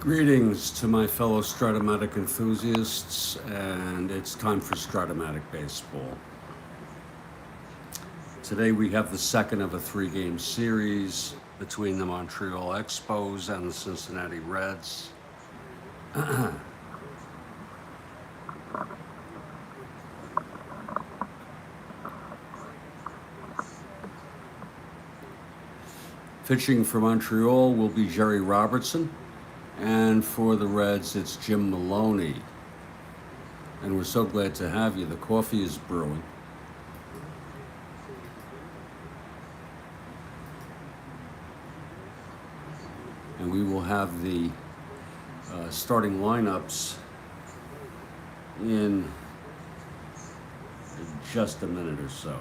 Greetings to my fellow Strat-O-Matic enthusiasts, and it's time for Strat-O-Matic Baseball. Today we have the second of a three-game series between the Montreal Expos and the Cincinnati Reds. Pitching for Montreal will be Jerry Robertson. And for the Reds, it's Jim Maloney. And we're so glad to have you. The coffee is brewing. And we will have the starting lineups in just a minute or so.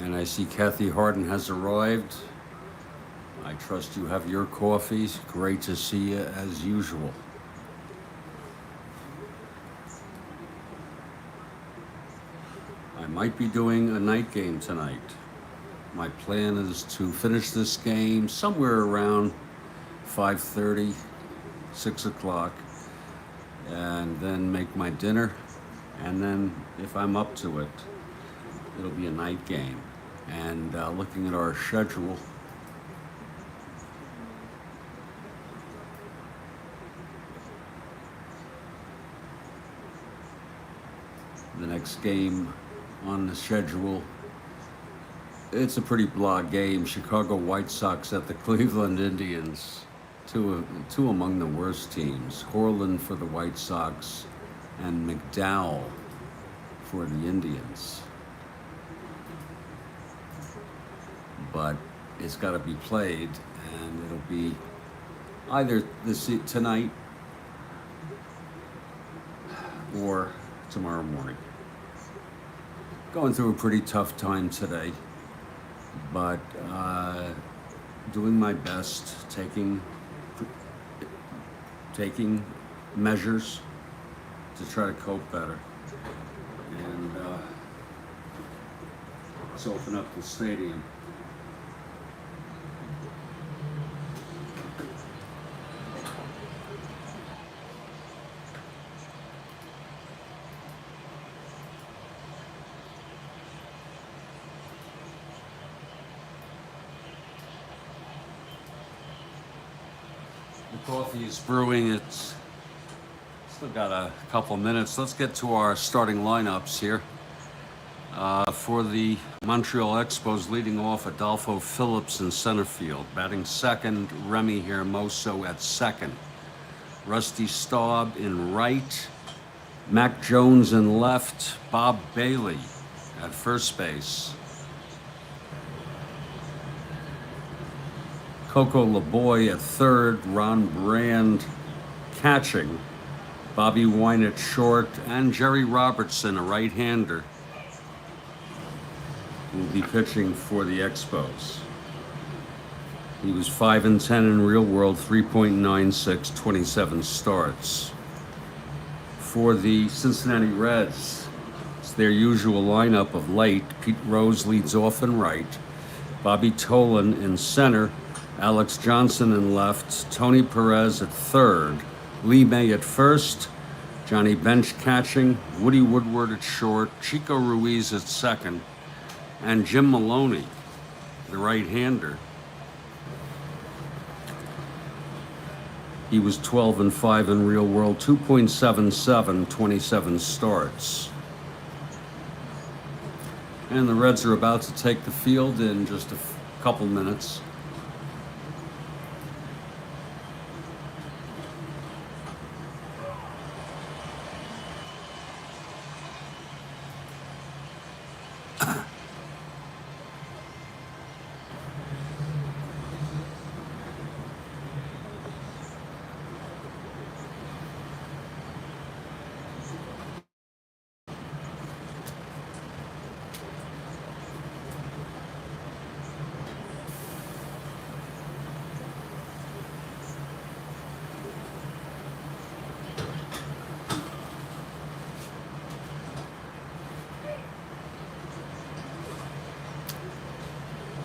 And I see Kathy Harden has arrived. I trust you have your coffee. Great to see you as usual. I might be doing a night game tonight. My plan is to finish this game somewhere around 5:30, 6 o'clock, and then make my dinner. And then if I'm up to it, it'll be a night game. And looking at our schedule, the next game on the schedule, it's a pretty blah game. Chicago White Sox at the Cleveland Indians, two among the worst teams. Horland for the White Sox and McDowell for the Indians. But it's got to be played, and it'll be either tonight or tomorrow morning. Going through a pretty tough time today, but doing my best, taking measures to try to cope better. And let's open up the stadium. The coffee is brewing. It's still got a couple minutes. Let's get to our starting lineups here. For the Montreal Expos, leading off, Adolfo Phillips in center field. Batting second, Remy Hermoso at second. Rusty Staub in right. Mac Jones in left. Bob Bailey at first base. Coco LeBoy at third, Ron Brand catching, Bobby Wine at short, and Jerry Robertson, a right-hander, will be pitching for the Expos. He was 5-10 in real world, 3.96, 27 starts. For the Cincinnati Reds, it's their usual lineup of late. Pete Rose leads off in right, Bobby Tolan in center, Alex Johnson in left, Tony Perez at third, Lee May at first, Johnny Bench catching, Woody Woodward at short, Chico Ruiz at second, and Jim Maloney, the right-hander. He was 12-5 in real world, 2.77, 27 starts. And the Reds are about to take the field in just a couple minutes.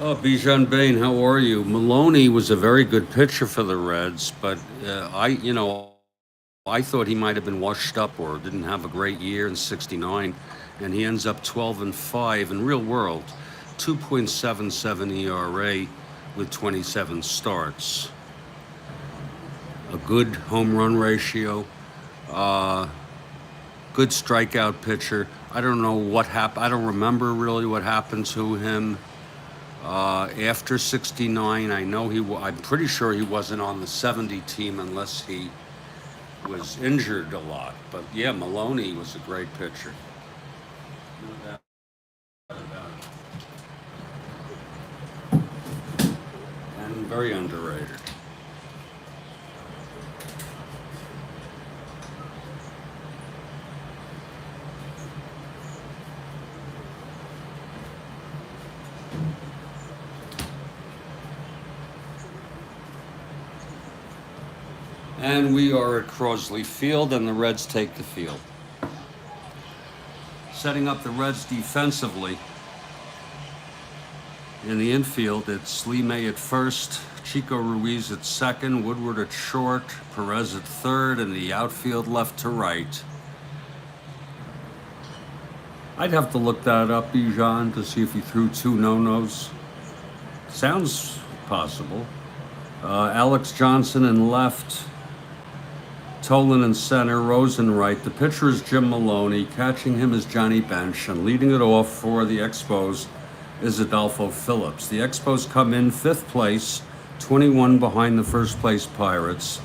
Oh, Bijan Bain, how are you? Maloney was a very good pitcher for the Reds, but I thought he might have been washed up or didn't have a great year in '69, and he ends up 12-5 in real world, 2.77 ERA with 27 starts. A good home run ratio, good strikeout pitcher. I don't know what happened. I don't remember really what happened to him. After '69, I know I'm pretty sure he wasn't on the '70 team unless he was injured a lot. But yeah, Maloney was a great pitcher. No doubt about it. And very underrated. And we are at Crosley Field, and the Reds take the field. Setting up the Reds defensively. In the infield, it's Lee May at first, Chico Ruiz at second, Woodward at short, Perez at third, and the outfield left to right. I'd have to look that up, Bijan, to see if he threw 2 no-nos. Sounds possible. Alex Johnson in left, Tolan in center, Rosen right. The pitcher is Jim Maloney. Catching him is Johnny Bench, and leading it off for the Expos is Adolfo Phillips. The Expos come in 5th place, 21 behind the first place Pirates.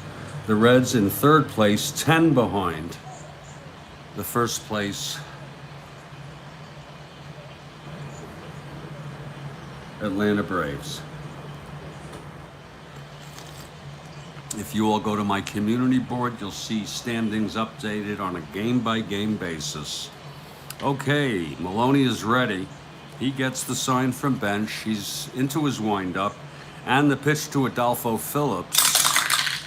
The Reds in 3rd place, 10 behind the first place Atlanta Braves. If you all go to my community board, you'll see standings updated on a game-by-game basis. Okay, Maloney is ready. He gets the sign from Bench. He's into his windup. And the pitch to Adolfo Phillips.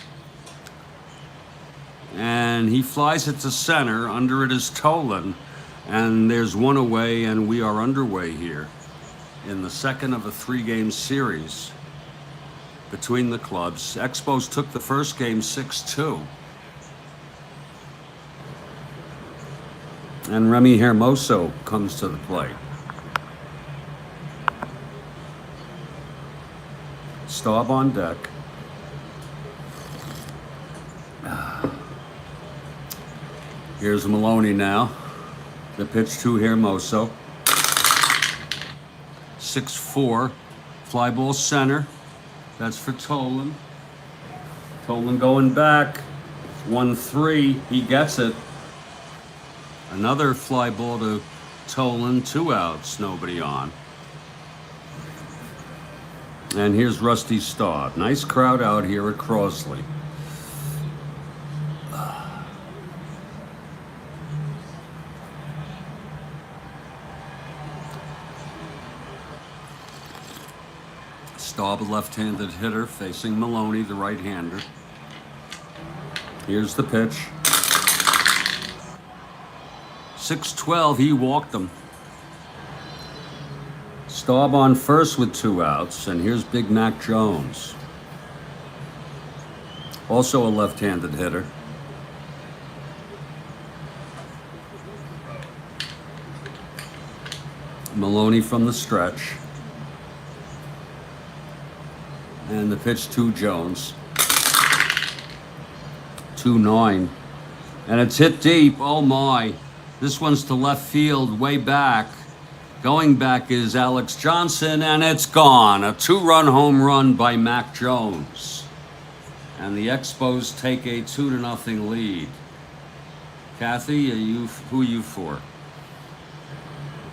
And he flies it to center. Under it is Tolan. And there's 1 away, and we are underway here in the second of a 3-game series between the clubs. Expos took the first game 6-2. And Remy Hermoso comes to the plate. Staub on deck. Here's Maloney now. The pitch to Hermoso. 6-4. Fly ball center. That's for Tolan. Tolan going back. 1-3. He gets it. Another fly ball to Tolan. 2 outs. Nobody on. And here's Rusty Staub. Nice crowd out here at Crosley. Staub, a left-handed hitter, facing Maloney, the right-hander. Here's the pitch. 6-12, he walked him. Staub on first with 2 outs, and here's Big Mac Jones. Also a left-handed hitter. Maloney from the stretch. And the pitch to Jones. 2-9. And it's hit deep. Oh my. This one's to left field, way back. Going back is Alex Johnson, and it's gone. A 2-run home run by Mac Jones. And the Expos take a 2-0 lead. Kathy, who are you for?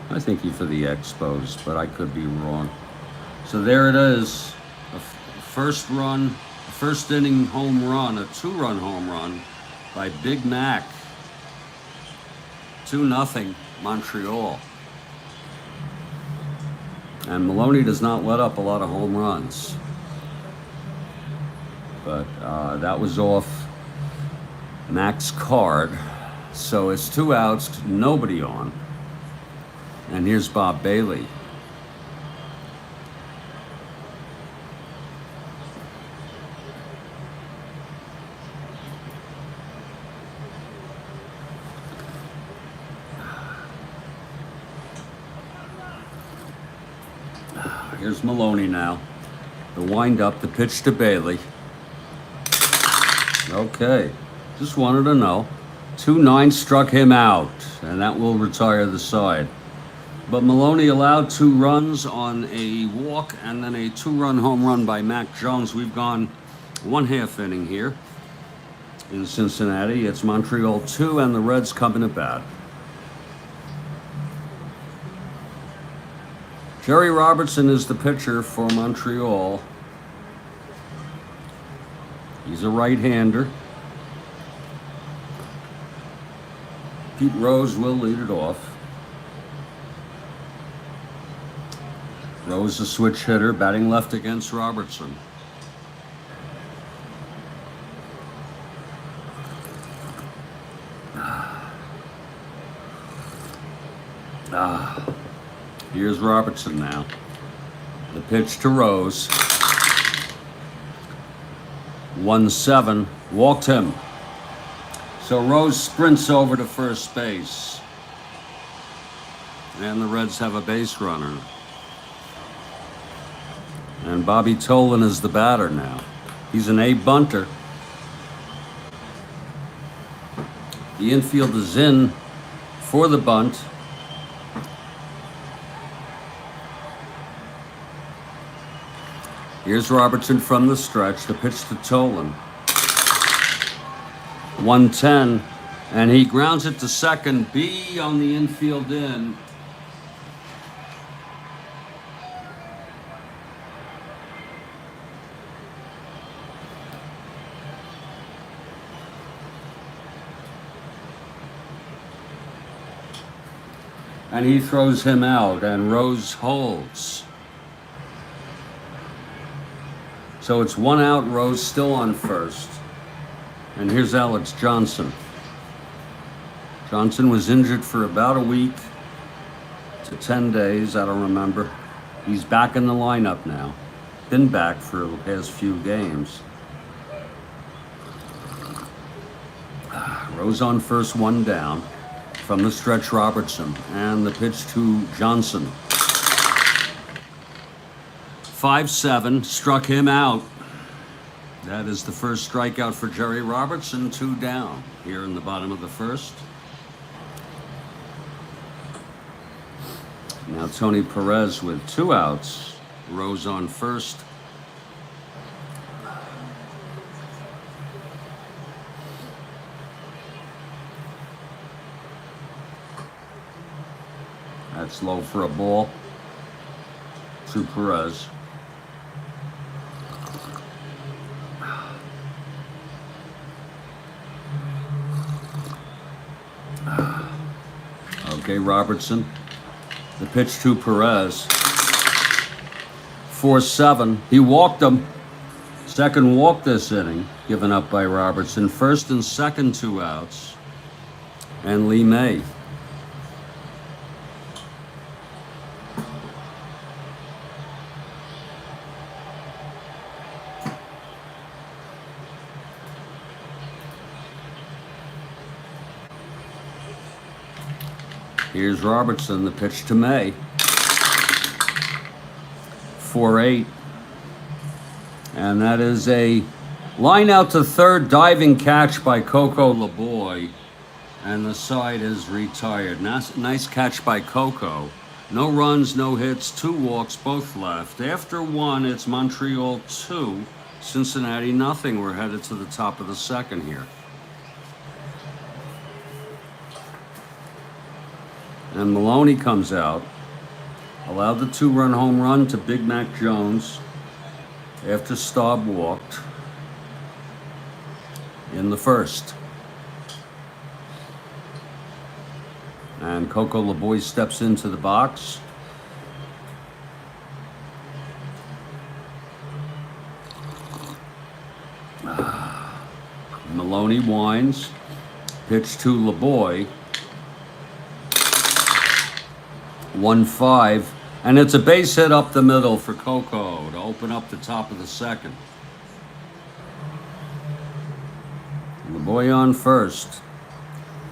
I think you're for the Expos, but I could be wrong. So there it is. First inning home run, a 2-run home run by Big Mac. 2-0 Montreal. And Maloney does not let up a lot of home runs. But that was off Mac's card. So it's 2 outs, nobody on. And here's Bob Bailey. Here's Maloney now. The wind-up, the pitch to Bailey. Okay, just wanted to know. 2-9 struck him out, and that will retire the side. But Maloney allowed 2 runs on a walk and then a 2-run home run by Mac Jones. We've gone 1/2 inning here in Cincinnati. It's Montreal 2 and the Reds coming to bat. Jerry Robertson is the pitcher for Montreal. He's a right-hander. Pete Rose will lead it off. Rose, a switch hitter, batting left against Robertson. Here's Robertson now. The pitch to Rose. 1-7, walked him. So Rose sprints over to first base. And the Reds have a base runner. And Bobby Tolan is the batter now. He's an A bunter. The infield is in for the bunt. Here's Robertson from the stretch, the pitch to Tolan. 1-10, and he grounds it to second. B on the infield in. And he throws him out, and Rose holds. So it's 1 out, Rose still on first. And here's Alex Johnson. Johnson was injured for about a week to 10 days, I don't remember. He's back in the lineup now. Been back for the past few games. Rose on first, 1 down. From the stretch, Robertson. And the pitch to Johnson. 5-7, struck him out. That is the first strikeout for Jerry Robertson, 2 down here in the bottom of the first. Now Tony Perez with 2 outs. Rose on first. That's low for a ball to Perez. Okay, Robertson. The pitch to Perez. 4-7. He walked him. Second walk this inning, given up by Robertson. First and second, 2 outs. And Lee May. Here's Robertson, the pitch to May. 4-8. And that is a line out to third, diving catch by Coco LeBoy. And the side is retired. Nice catch by Coco. No runs, no hits, 2 walks, both left. After 1, it's Montreal 2, Cincinnati nothing. We're headed to the top of the second here. And Maloney comes out, allowed the 2-run home run to Big Mac Jones after Staub walked in the first. And Coco LeBoy steps into the box. Maloney winds, pitch to LeBoy. 1-5, and it's a base hit up the middle for Coco to open up the top of the second. LeBoy on first.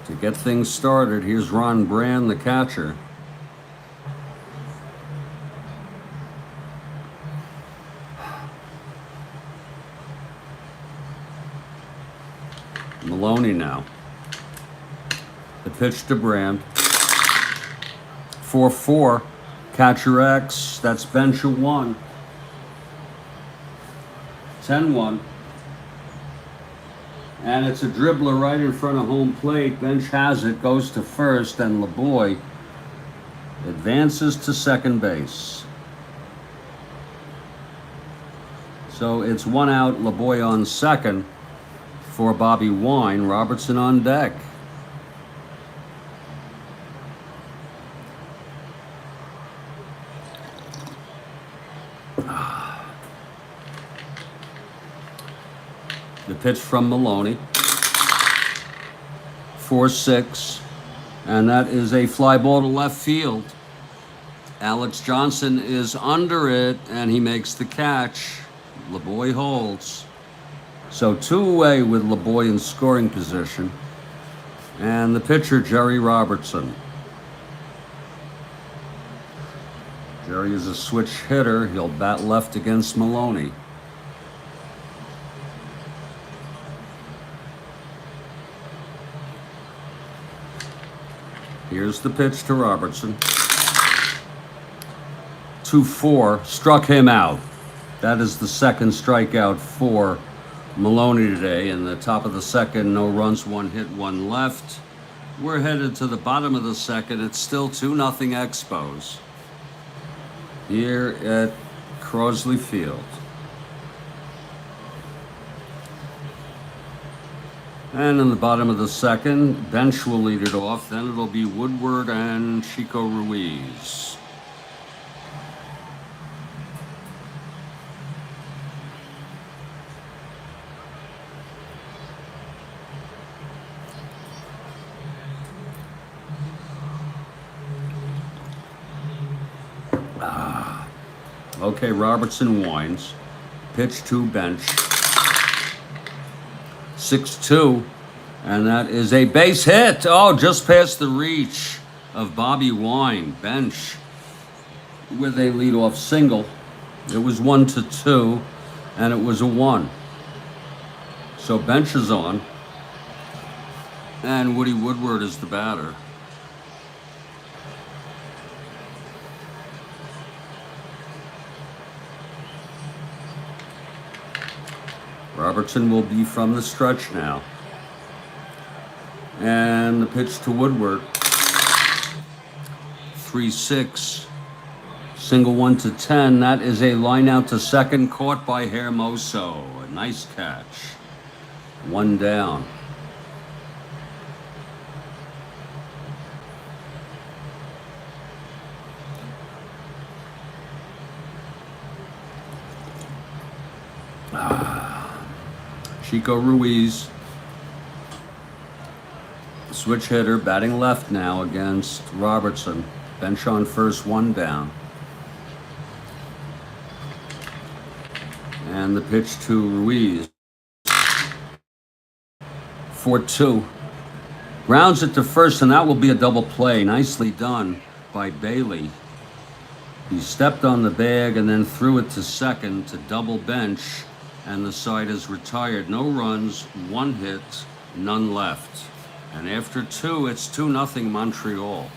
To get things started, here's Ron Brand, the catcher. Maloney now. The pitch to Brand. 4-4. Catcher X. That's bench a 1. 10-1. And it's a dribbler right in front of home plate. Bench has it, goes to first, and LeBoy advances to second base. So it's 1 out, LeBoy on second for Bobby Wine. Robertson on deck. The pitch from Maloney. 4-6. And that is a fly ball to left field. Alex Johnson is under it, and he makes the catch. LeBoy holds. So 2 away with LeBoy in scoring position. And the pitcher, Jerry Robertson. Jerry is a switch hitter. He'll bat left against Maloney. Here's the pitch to Robertson. 2-4, struck him out. That is the second strikeout for Maloney today. In the top of the second, no runs, 1 hit, 1 left. We're headed to the bottom of the second. It's still 2-0 Expos here at Crosley Field. And in the bottom of the second, bench will lead it off. Then it'll be Woodward and Chico Ruiz. Okay, Robertson winds. Pitch to bench. 6-2. And that is a base hit. Oh, just past the reach of Bobby Wine. Bench with a leadoff single. It was 1-2, and it was a 1. So bench is on. And Woody Woodward is the batter. Robertson will be from the stretch now. And the pitch to Woodward. 3-6. Single 1-10. That is a line out to second, caught by Hermoso. A nice catch. 1 down. Chico Ruiz, switch hitter, batting left now against Robertson. Bench on first, 1 down. And the pitch to Ruiz. 4-2. Grounds it to first, and that will be a double play. Nicely done by Bailey. He stepped on the bag and then threw it to second to double bench. And the side is retired. No runs, 1 hit, none left. And after 2, it's 2-0 Montreal.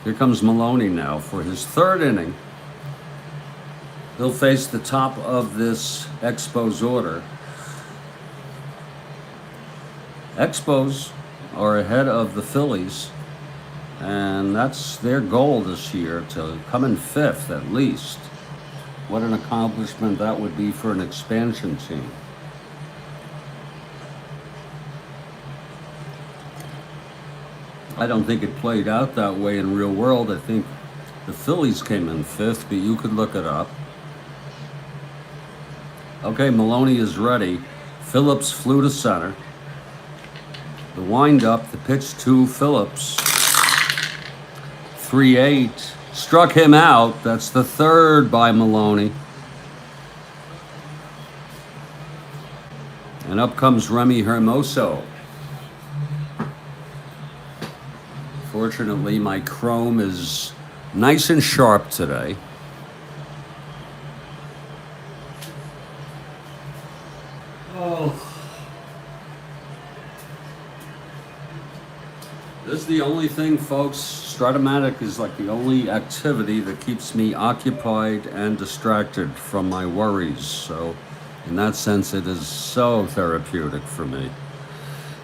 Here comes Maloney now for his 3rd inning. He'll face the top of this Expos order. Expos are ahead of the Phillies, and that's their goal this year, to come in 5th at least. What an accomplishment that would be for an expansion team. I don't think it played out that way in real world. I think the Phillies came in 5th, but you could look it up. Okay, Maloney is ready. Phillips flew to center. The wind-up, the pitch to Phillips. 3-8. Struck him out. That's the 3rd by Maloney. And up comes Remy Hermoso. Fortunately, my chrome is nice and sharp today. This is the only thing, folks. Strat-O-Matic is like the only activity that keeps me occupied and distracted from my worries. So, in that sense, it is so therapeutic for me.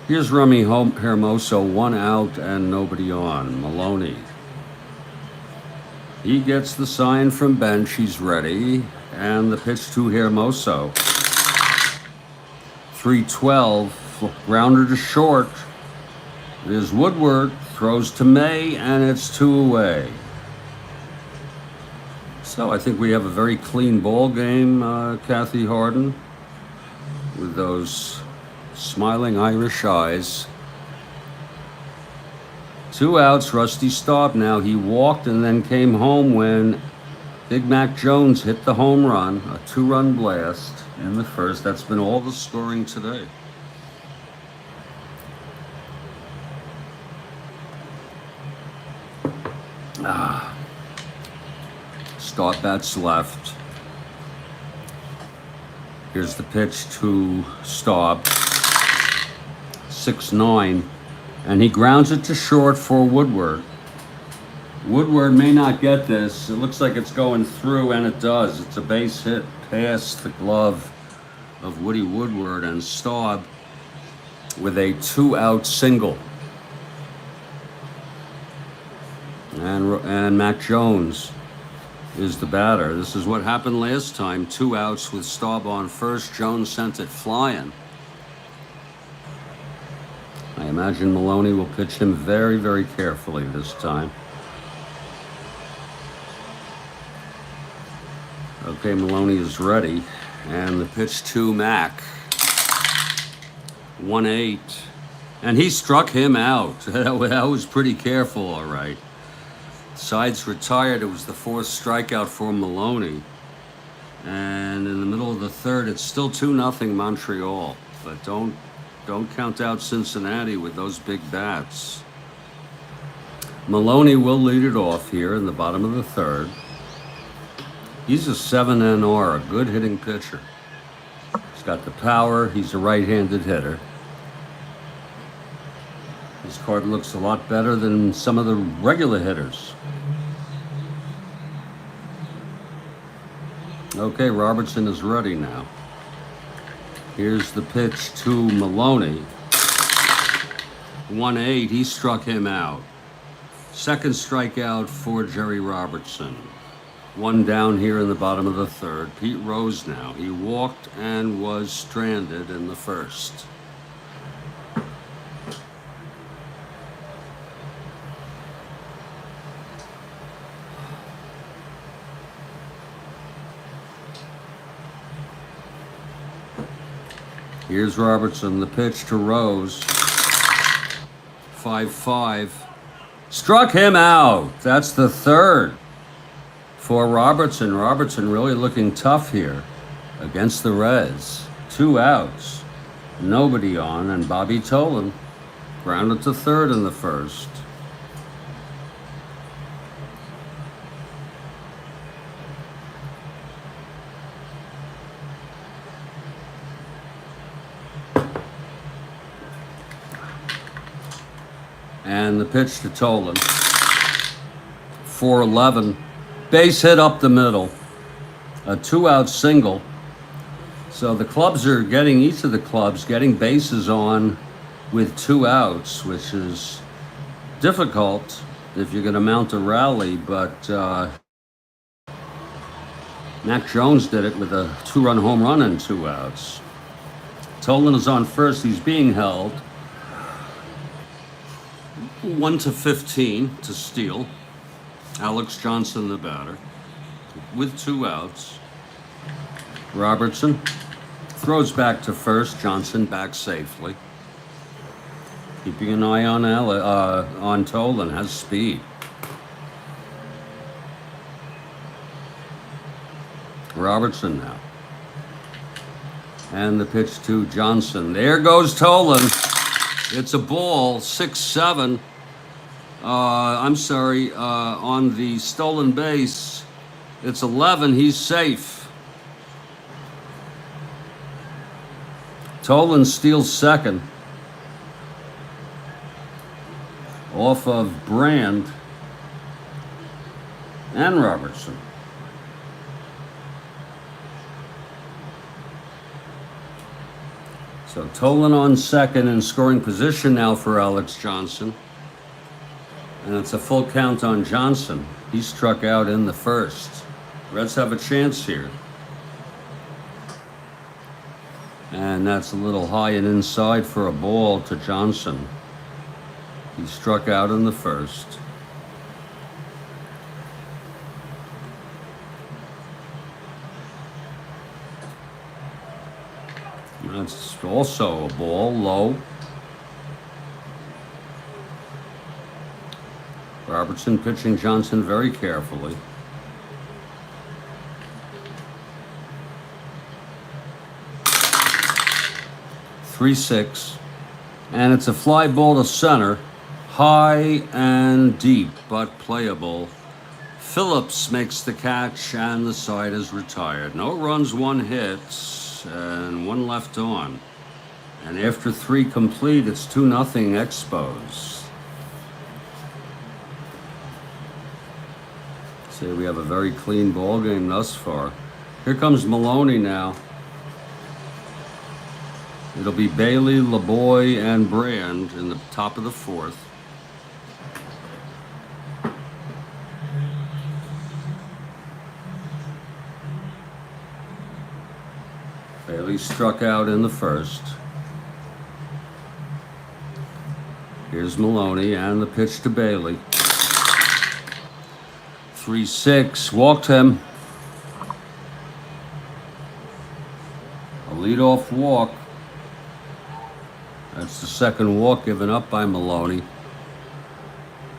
Here's Remy Hermoso, 1 out and nobody on. Maloney. He gets the sign from bench. He's ready. And the pitch to Hermoso. 3-12. Grounder to short. There's Woodward. Throws to May, and it's 2 away. So I think we have a very clean ball game, Kathy Harden, with those smiling Irish eyes. 2 outs, Rusty Staub now. He walked and then came home when Big Mac Jones hit the home run, a 2-run blast in the first. That's been all the scoring today. Start bats left. Here's the pitch to Staub. 6-9. And he grounds it to short for Woodward. Woodward may not get this. It looks like it's going through, and it does. It's a base hit past the glove of Woody Woodward, and Staub with a 2-out single. And Mac Jones is the batter. This is what happened last time. 2 outs with Staub on first. Jones sent it flying. I imagine Maloney will pitch him very, very carefully this time. Okay, Maloney is ready. And the pitch to Mac. 1-8. And he struck him out. That was pretty careful, all right. Sides retired. It was the 4th strikeout for Maloney. And in the middle of the 3rd, it's still 2-0 Montreal. But don't count out Cincinnati with those big bats. Maloney will lead it off here in the bottom of the 3rd. He's a 7 NR, a good hitting pitcher. He's got the power. He's a right-handed hitter. His card looks a lot better than some of the regular hitters. Okay, Robertson is ready now. Here's the pitch to Maloney. 1-8, he struck him out. 2nd strikeout for Jerry Robertson. 1 down here in the bottom of the 3rd. Pete Rose now. He walked and was stranded in the 1st. Here's Robertson, the pitch to Rose. 5-5. Struck him out. That's the 3rd for Robertson. Robertson really looking tough here against the Reds. 2 outs. Nobody on, and Bobby Tolan grounded to 3rd in the 1st. And the pitch to Tolan. 4-11. Base hit up the middle. A 2-out single. So the clubs are getting, each of the clubs getting bases on with 2 outs, which is difficult if you're going to mount a rally. But Mac Jones did it with a 2-run home run and 2 outs. Tolan is on first. He's being held. 1-15 to steal. Alex Johnson, the batter, with 2 outs. Robertson throws back to first. Johnson back safely. Keeping an eye on Tolan. Has speed. Robertson now. And the pitch to Johnson. There goes Tolan. It's a ball. 6-7. I'm sorry, on the stolen base, it's 11. He's safe. Tolan steals 2nd. off of Brand and Robertson. So Tolan on second in scoring position now for Alex Johnson. And it's a full count on Johnson. He struck out in the first. Reds have a chance here. And that's a little high and inside for a ball to Johnson. He struck out in the first. That's also a ball, low. Robertson pitching Johnson very carefully. "3-6, and it's a fly ball to center, high and deep, but playable. Phillips makes the catch, and the side is retired. No runs, 1 hit, and 1 left on. And after 3 complete, it's 2-0 Expos. See, we have a very clean ball game thus far. Here comes Maloney now. It'll be Bailey, LeBoy, and Brand in the top of the 4th. Bailey struck out in the first. Here's Maloney and the pitch to Bailey. 3-6, walked him. A leadoff walk. That's the second walk given up by Maloney.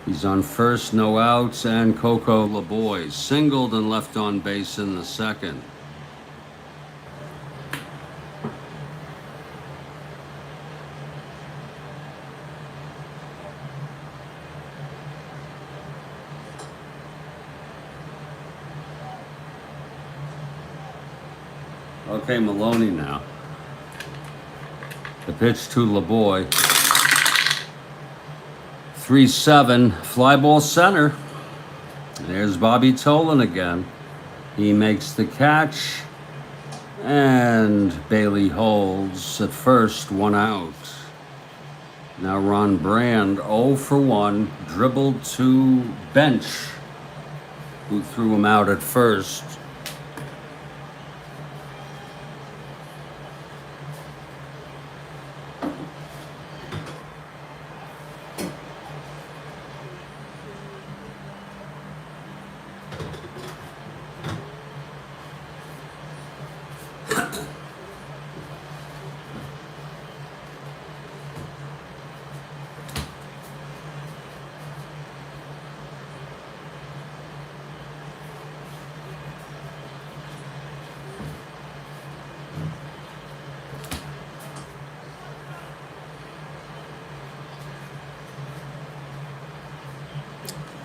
He's on first, no outs, and Coco LeBoy singled and left on base in the second. Okay, Maloney now. The pitch to LeBoy. 3-7, fly ball center. There's Bobby Tolan again. He makes the catch, and Bailey holds at first, 1 out. Now Ron Brand, 0 for 1, dribbled to Bench, who threw him out at first.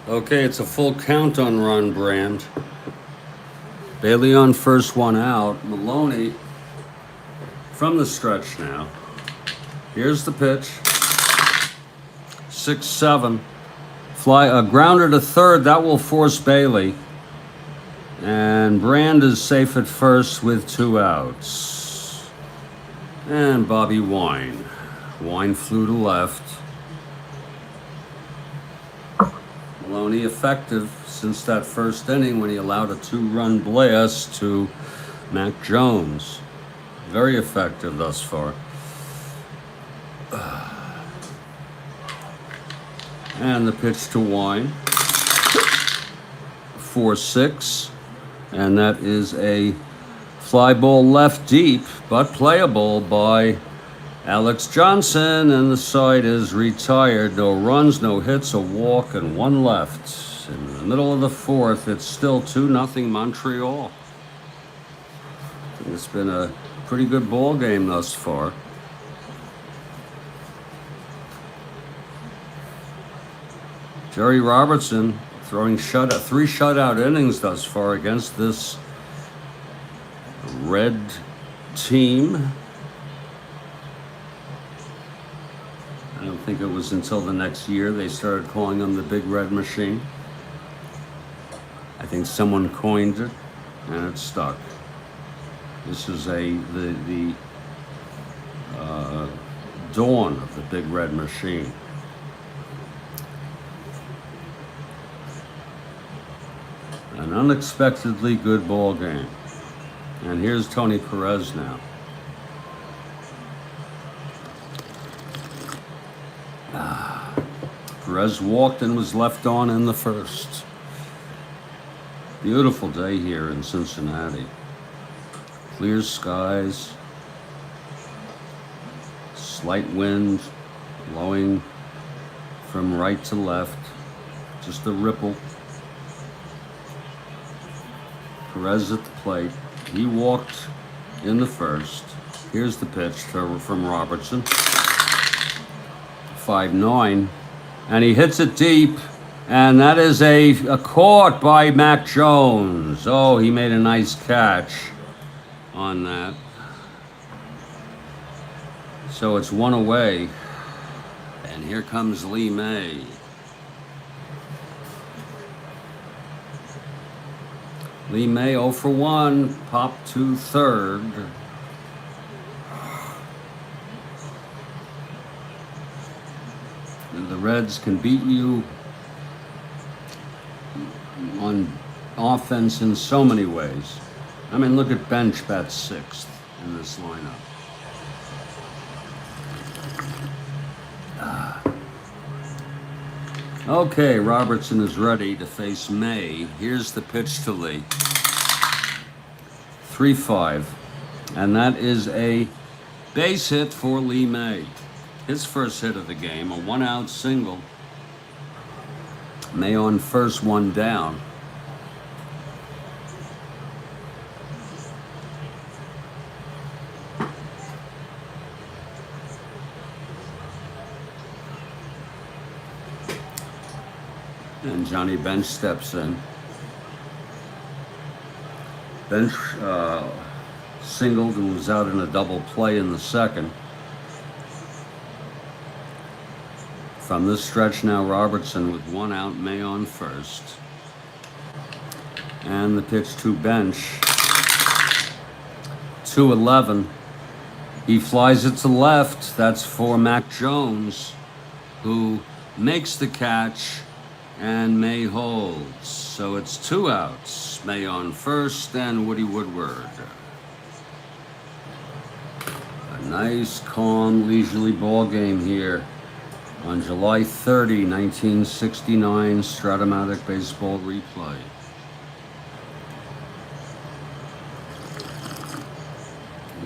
Okay, it's a full count on Ron Brand. Bailey on first, 1 out. Maloney from the stretch now. Here's the pitch. 6-7. Fly a grounder to third. That will force Bailey. And Brand is safe at first with 2 outs. And Bobby Wine. Wine flew to left. Maloney effective since that first inning when he allowed a 2-run blast to Mac Jones. Very effective thus far. And the pitch to Wine. 4-6. And that is a fly ball left deep, but playable by Alex Johnson, and the side is retired. No runs, no hits, a walk, and 1 left. In the middle of the 4th, it's still 2-0 Montreal. It's been a pretty good ball game thus far. Jerry Robertson throwing 3 shutout innings thus far against this Red team. I don't think think it was until the next year they started calling him the Big Red Machine. I think someone coined it, and it stuck. This is the dawn of the Big Red Machine. An unexpectedly good ball game. And here's Tony Perez now. Perez walked and was left on in the first. Beautiful day here in Cincinnati. Clear skies. Slight wind blowing from right to left. Just a ripple. Perez at the plate. He walked in the first. Here's the pitch from Robertson. 5-9. And he hits it deep. And that is a caught by Mac Jones. Oh, he made a nice catch on that. So it's one away. And here comes Lee May. Lee May 0 for 1, popped to third. And the Reds can beat you on offense in so many ways. I mean, look at bench bat 6th in this lineup. Okay, Robertson is ready to face May. Here's the pitch to Lee. 3-5. And that is a base hit for Lee May. His first hit of the game, a 1-out single. May on first, 1 down. And Johnny Bench steps in. Bench singled and was out in a double play in the second. From this stretch now, Robertson with 1 out, May on first. And the pitch to Bench. 2-11. He flies it to left. That's for Mac Jones, who makes the catch. And May holds. So it's 2 outs. May on first and Woody Woodward. A nice, calm, leisurely ball game here on July 30, 1969, Strat-O-Matic baseball replay.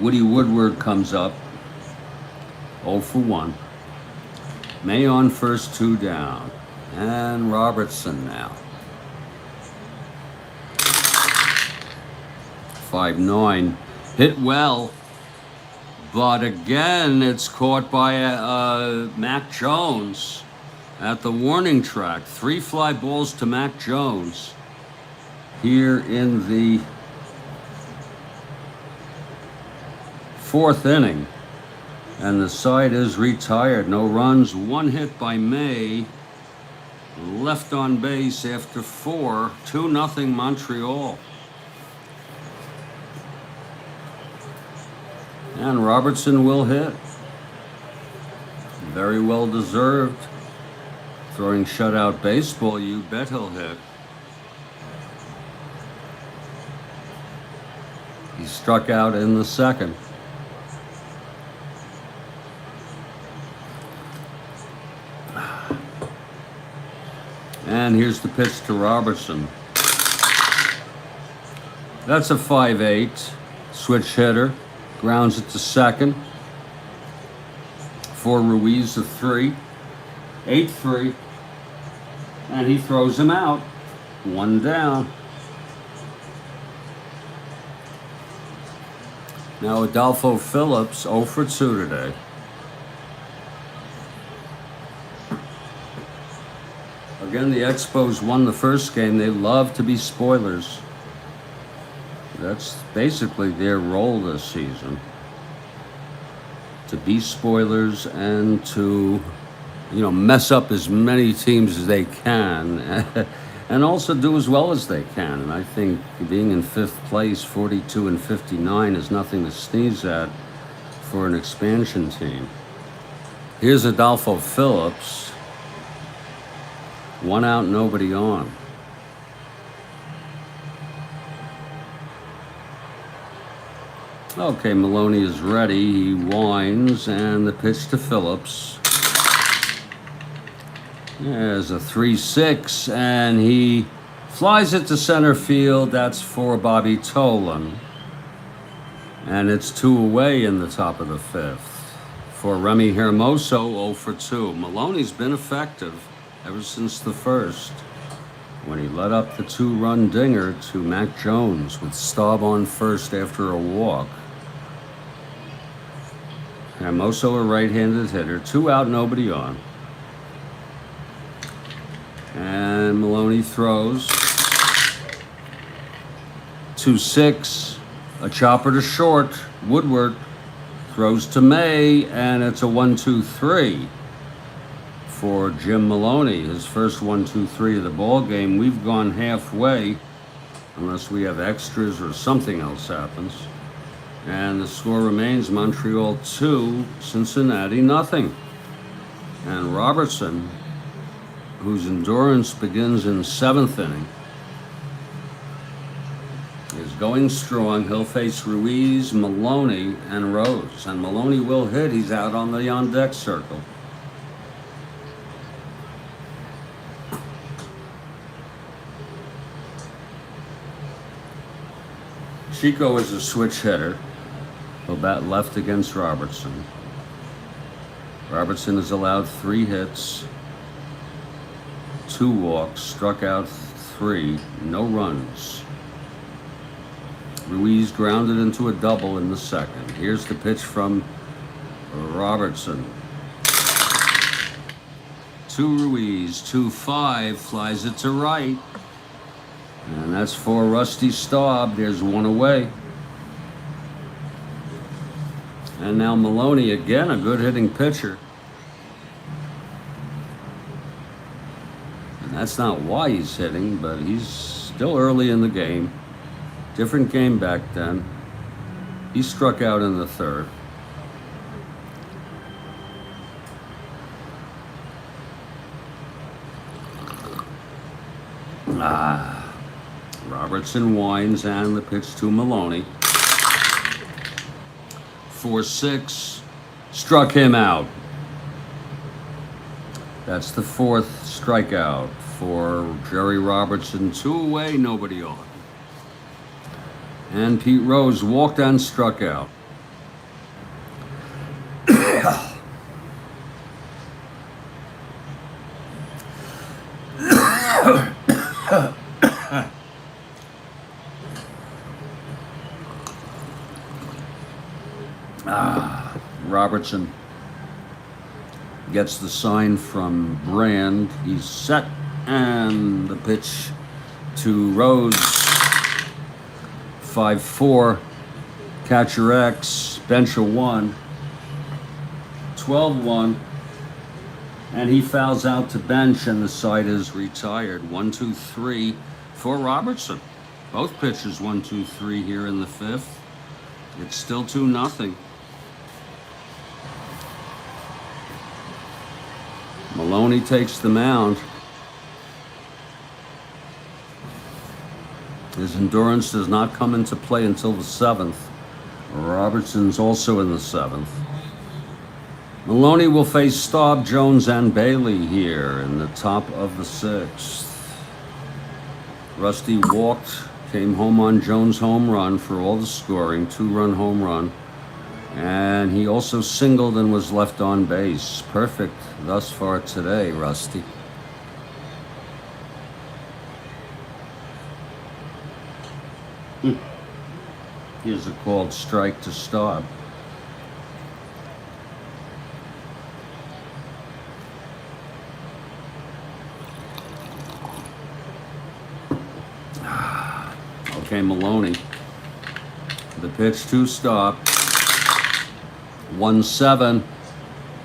Woody Woodward comes up, 0 for 1. May on first, 2 down. And Robertson now. 5-9. Hit well. But again, it's caught by Mac Jones at the warning track. 3 fly balls to Mac Jones here in the 4th inning. And the side is retired. No runs. 1 hit by May. Left on base after 4, 2-0 Montreal. And Robertson will hit. Very well deserved. Throwing shutout baseball, you bet he'll hit. He struck out in the second. And here's the pitch to Robertson. That's a 5-8. Switch hitter. Grounds it to second. For Ruiz, a 3. 8-3. And he throws him out. 1 down. Now Adolfo Phillips, 0 for 2 today. Again, the Expos won the first game. They love to be spoilers. That's basically their role this season. To be spoilers and to mess up as many teams as they can and also do as well as they can. And I think being in fifth place, 42 and 59, is nothing to sneeze at for an expansion team. Here's Adolfo Phillips. 1 out, nobody on. Okay, Maloney is ready. He winds, and the pitch to Phillips. There's a 3-6, and he flies it to center field. That's for Bobby Tolan. And it's 2 away in the top of the fifth. For Remy Hermoso, 0 for 2. Maloney's been effective ever since the first, when he let up the 2-run dinger to Mac Jones with Staub on first after a walk. Hermoso, a right-handed hitter. 2 out, nobody on. And Maloney throws. 2-6. A chopper to short. Woodward throws to May, and it's a 1-2-3 for Jim Maloney. His first 1-2-3 of the ball game. We've gone halfway, unless we have extras or something else happens. And the score remains Montreal 2, Cincinnati nothing. And Robertson, whose endurance begins in 7th inning, is going strong. He'll face Ruiz, Maloney, and Rose. And Maloney will hit. He's out on the on-deck circle. Chico is a switch hitter. He'll bat left against Robertson. Robertson has allowed 3 hits, 2 walks, struck out 3, no runs. Ruiz grounded into a double in the second. Here's the pitch from Robertson. To Ruiz, 2-5, flies it to right. And that's for Rusty Staub. There's 1 away. And now Maloney, again, a good hitting pitcher. And that's not why he's hitting, but he's still early in the game. Different game back then. He struck out in the 3rd. Robertson winds, and the pitch to Maloney. 4-6, struck him out. That's the 4th strikeout for Jerry Robertson. 2 away, nobody on. And Pete Rose walked and struck out. Robertson gets the sign from Brand. He's set, and the pitch to Rose. 5-4, catcher X, bench a 1, 12-1, and he fouls out to bench, and the side is retired. 1-2-3 for Robertson. Both pitchers 1-2-3 here in the 5th. It's still 2-0. Maloney takes the mound. His endurance does not come into play until the 7th. Robertson's also in the 7th. Maloney will face Staub, Jones, and Bailey here in the top of the 6th. Rusty walked, came home on Jones' home run for all the scoring, 2-run home run. And he also singled and was left on base. Perfect thus far today, Rusty. Here's a called strike to Staub. Okay, Maloney. The pitch to Staub. 1-7.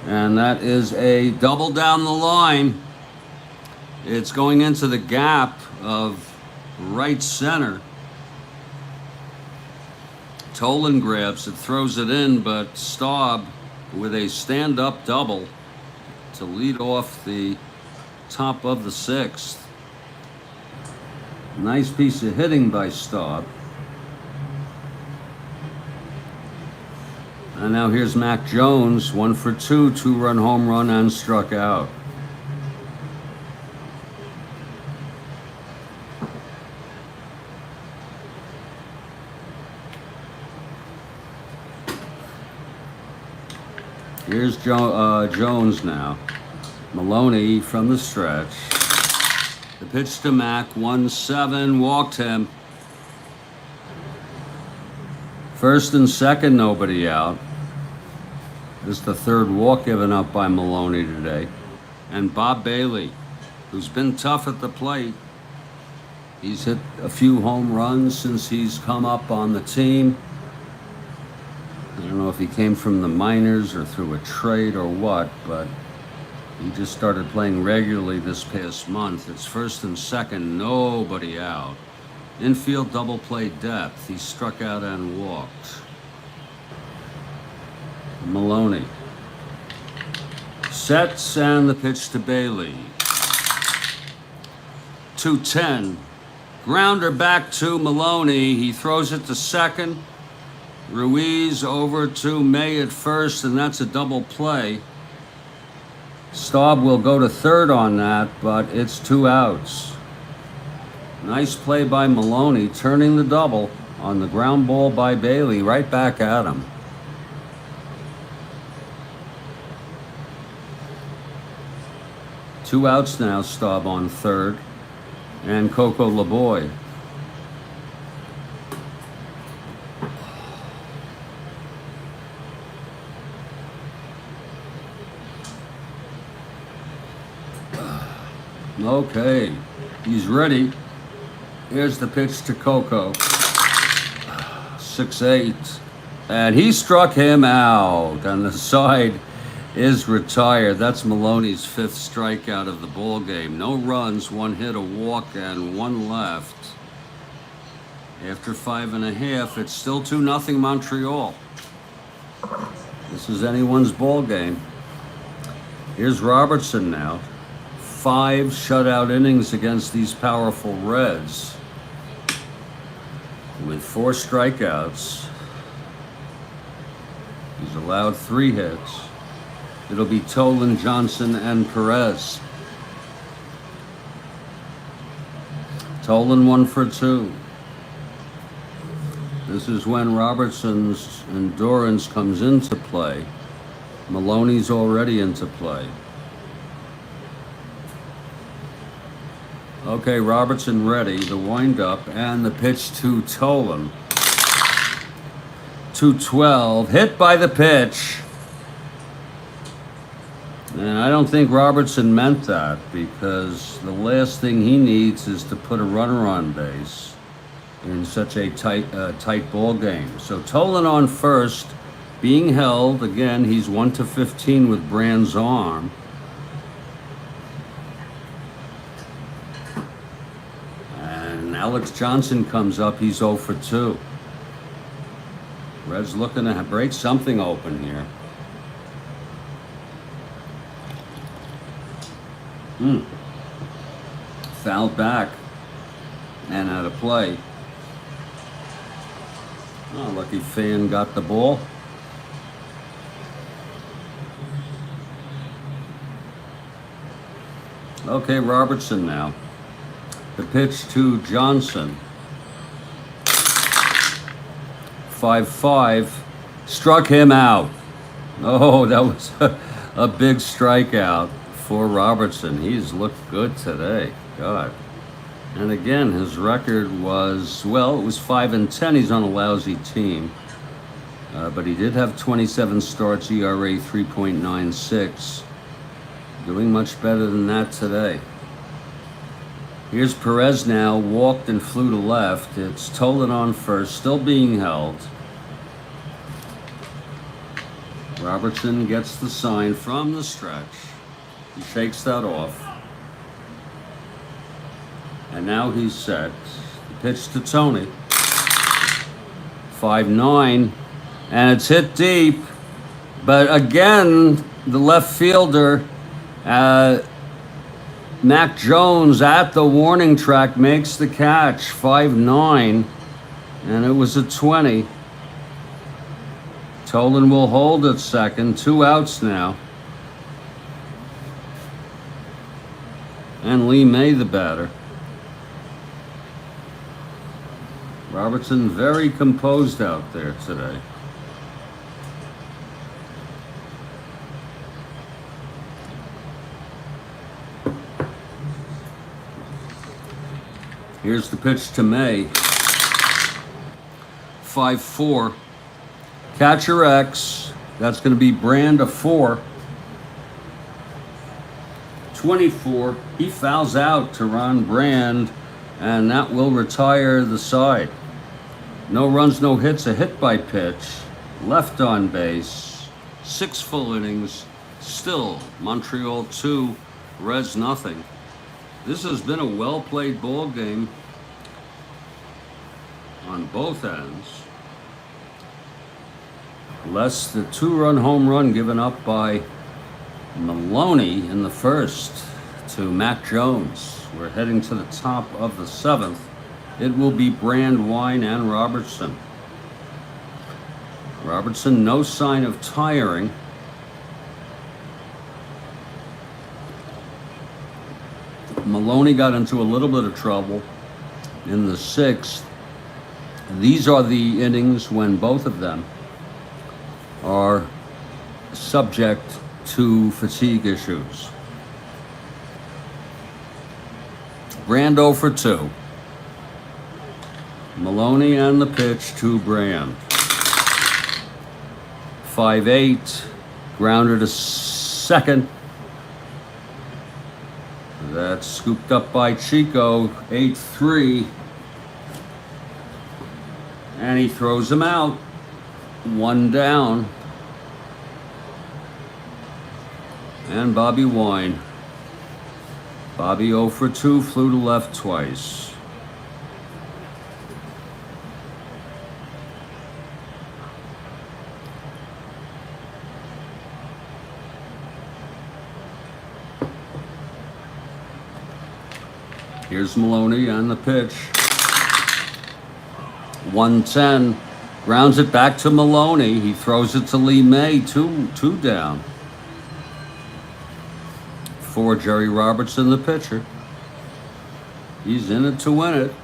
And that is a double down the line. It's going into the gap of right center. Tolan grabs it, throws it in, but Staub with a stand-up double to lead off the top of the sixth. Nice piece of hitting by Staub. And now here's Mac Jones, 1 for 2, 2-run home run and struck out. Here's Jones now. Maloney from the stretch. The pitch to Mac, 1-7, walked him. First and second, nobody out. This is the third walk given up by Maloney today. And Bob Bailey, who's been tough at the plate. He's hit a few home runs since he's come up on the team. I don't know if he came from the minors or through a trade or what, but he just started playing regularly this past month. It's first and second, nobody out. Infield double play depth. He struck out and walked. Maloney sets, and the pitch to Bailey. 2-10. Grounder back to Maloney. He throws it to second. Ruiz over to May at first, and that's a double play. Staub will go to third on that, but it's 2 outs. Nice play by Maloney, turning the double on the ground ball by Bailey, right back at him. Two outs now, Staub on third, and Coco LeBoy. Okay, he's ready. Here's the pitch to Coco. 6-8. And he struck him out, and the side is retired. That's Maloney's 5th strikeout of the ball game. No runs, 1 hit, a walk, and 1 left. After 5.5, it's still 2-0 Montreal. This is anyone's ball game. Here's Robertson now. 5 shutout innings against these powerful Reds with 4 strikeouts. He's allowed 3 hits. It'll be Tolan, Johnson, and Perez. Tolan 1 for 2. This is when Robertson's endurance comes into play. Maloney's already into play. Okay, Robertson ready, the windup, and the pitch to Tolan. 2-12, hit by the pitch. And I don't think Robertson meant that, because the last thing he needs is to put a runner on base in such a tight ball game. So Tolan on first, being held. Again, he's 1-15 with Brand's arm. Alex Johnson comes up, he's 0 for 2. Red's looking to break something open here. Fouled back and out of play. Oh, lucky fan got the ball. Okay, Robertson now. The pitch to Johnson. 5-5. Struck him out. Oh, that was a big strikeout for Robertson. He's looked good today. God. And again, his record was, well, it was 5-10. He's on a lousy team. But he did have 27 starts, ERA 3.96. Doing much better than that today. Here's Perez now, walked and flew to left. It's Tolan on first, still being held. Robertson gets the sign from the stretch. He shakes that off. And now he's set. The pitch to Tony. 5-9. And it's hit deep. But again, the left fielder, Mac Jones at the warning track makes the catch. 5-9. And it was a 20. Tolan will hold at second. 2 outs now. And Lee May the batter. Robertson very composed out there today. Here's the pitch to May. 5-4. Catcher X. That's going to be Brand a 4. 24. He fouls out to Ron Brand, and that will retire the side. No runs, no hits, a hit by pitch. Left on base. 6 full innings. Still Montreal 2, Reds nothing. This has been a well-played ball game on both ends. Less the 2-run home run given up by Maloney in the first to Mac Jones. We're heading to the top of the 7th. It will be Brand, Wine, and Robertson. Robertson, no sign of tiring. Maloney got into a little bit of trouble in the 6th. These are the innings when both of them are subject to fatigue issues. Brand 0 for 2. Maloney and the pitch to Brand. 5-8. Grounder to second. That's scooped up by Chico. 8-3. And he throws him out. 1 down. And Bobby Wine. Bobby 0 for 2, flew to left twice. Here's Maloney on the pitch. 110. Grounds it back to Maloney. He throws it to Lee May. Two down. For Jerry Robertson, the pitcher. He's in it to win it.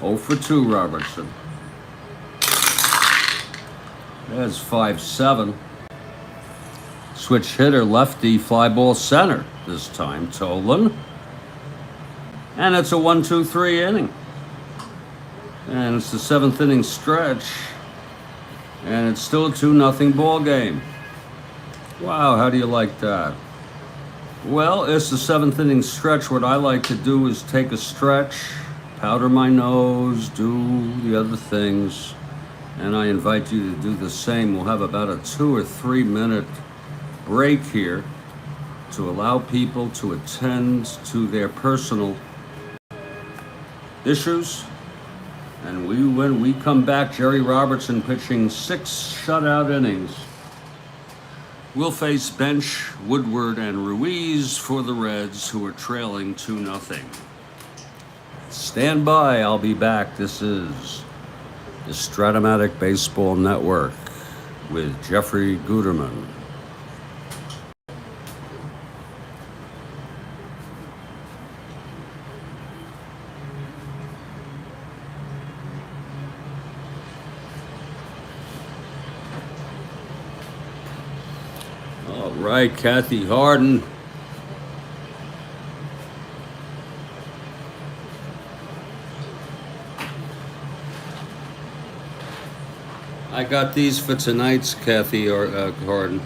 Oh for 2, Robertson. There's 5-7. Switch hitter, lefty, fly ball center this time, Tolan. And it's a 1-2-3 inning. And it's the 7th inning stretch. And it's still a 2-0 ball game. Wow, how do you like that? Well, it's the 7th inning stretch. What I like to do is take a stretch, powder my nose, do the other things. And I invite you to do the same. We'll have about a 2 or 3 minute break here to allow people to attend to their personal issues. And when we come back, Jerry Robertson pitching 6 shutout innings. We'll face Bench, Woodward, and Ruiz for the Reds, who are trailing 2-0. Stand by, I'll be back. This is the Strat-O-Matic Baseball Network with Jeffrey Guterman. All right, Kathy Harden. I got these for tonight's Kathy Harden.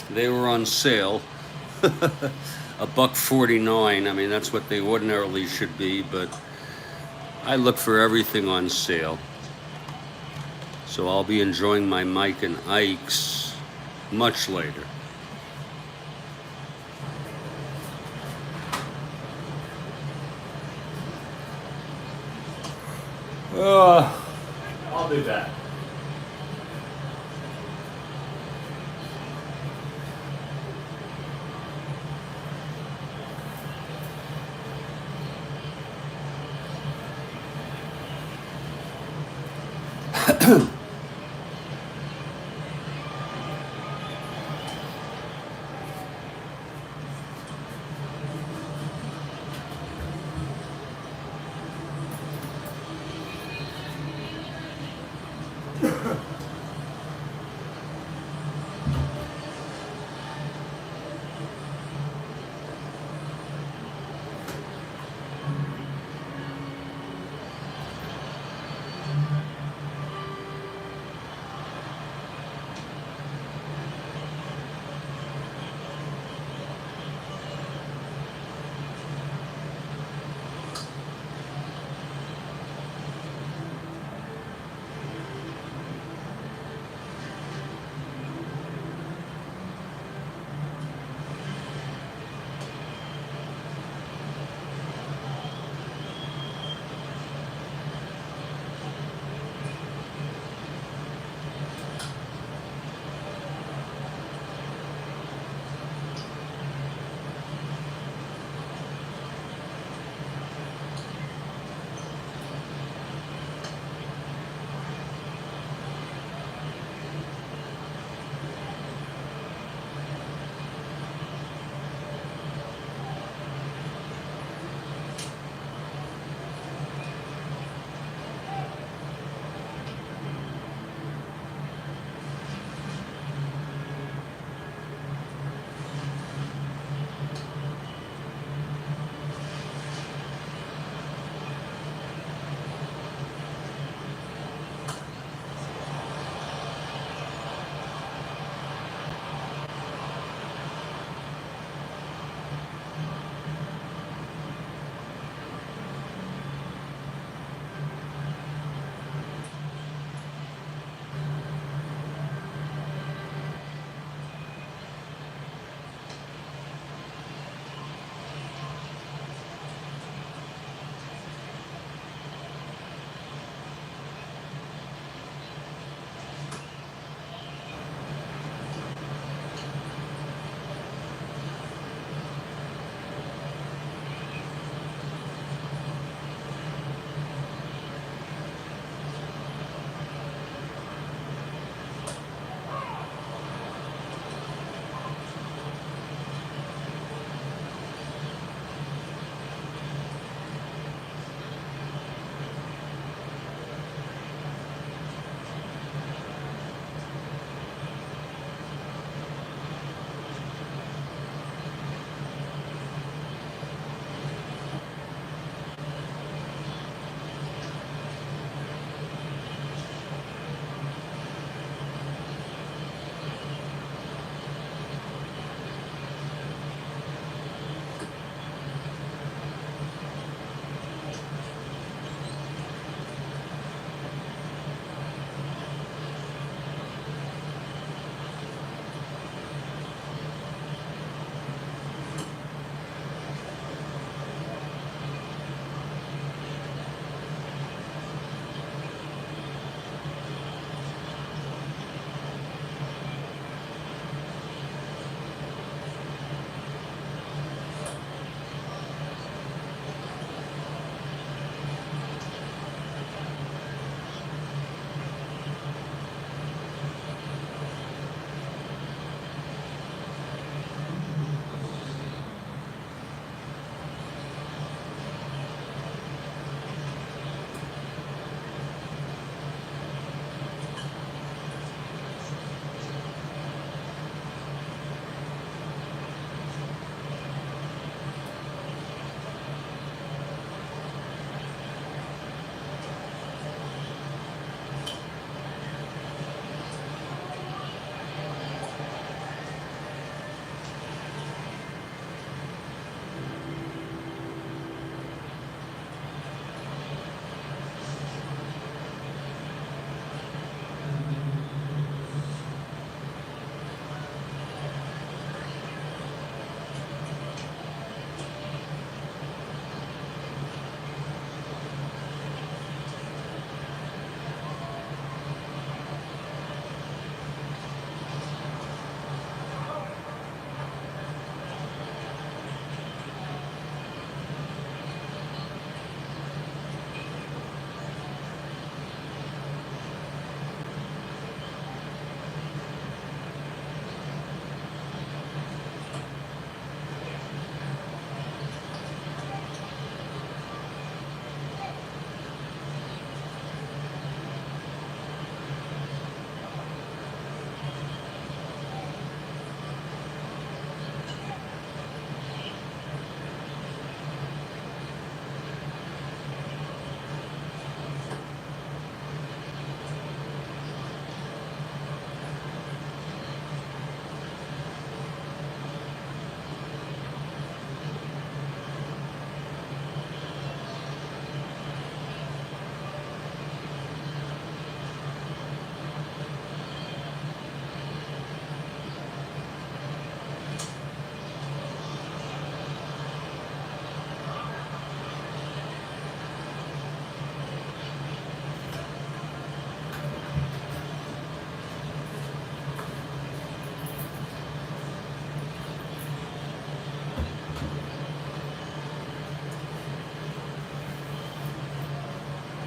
They were on sale. $1.49. I mean, that's what they ordinarily should be, but I look for everything on sale. So I'll be enjoying my Mike and Ike's much later. I'll be back.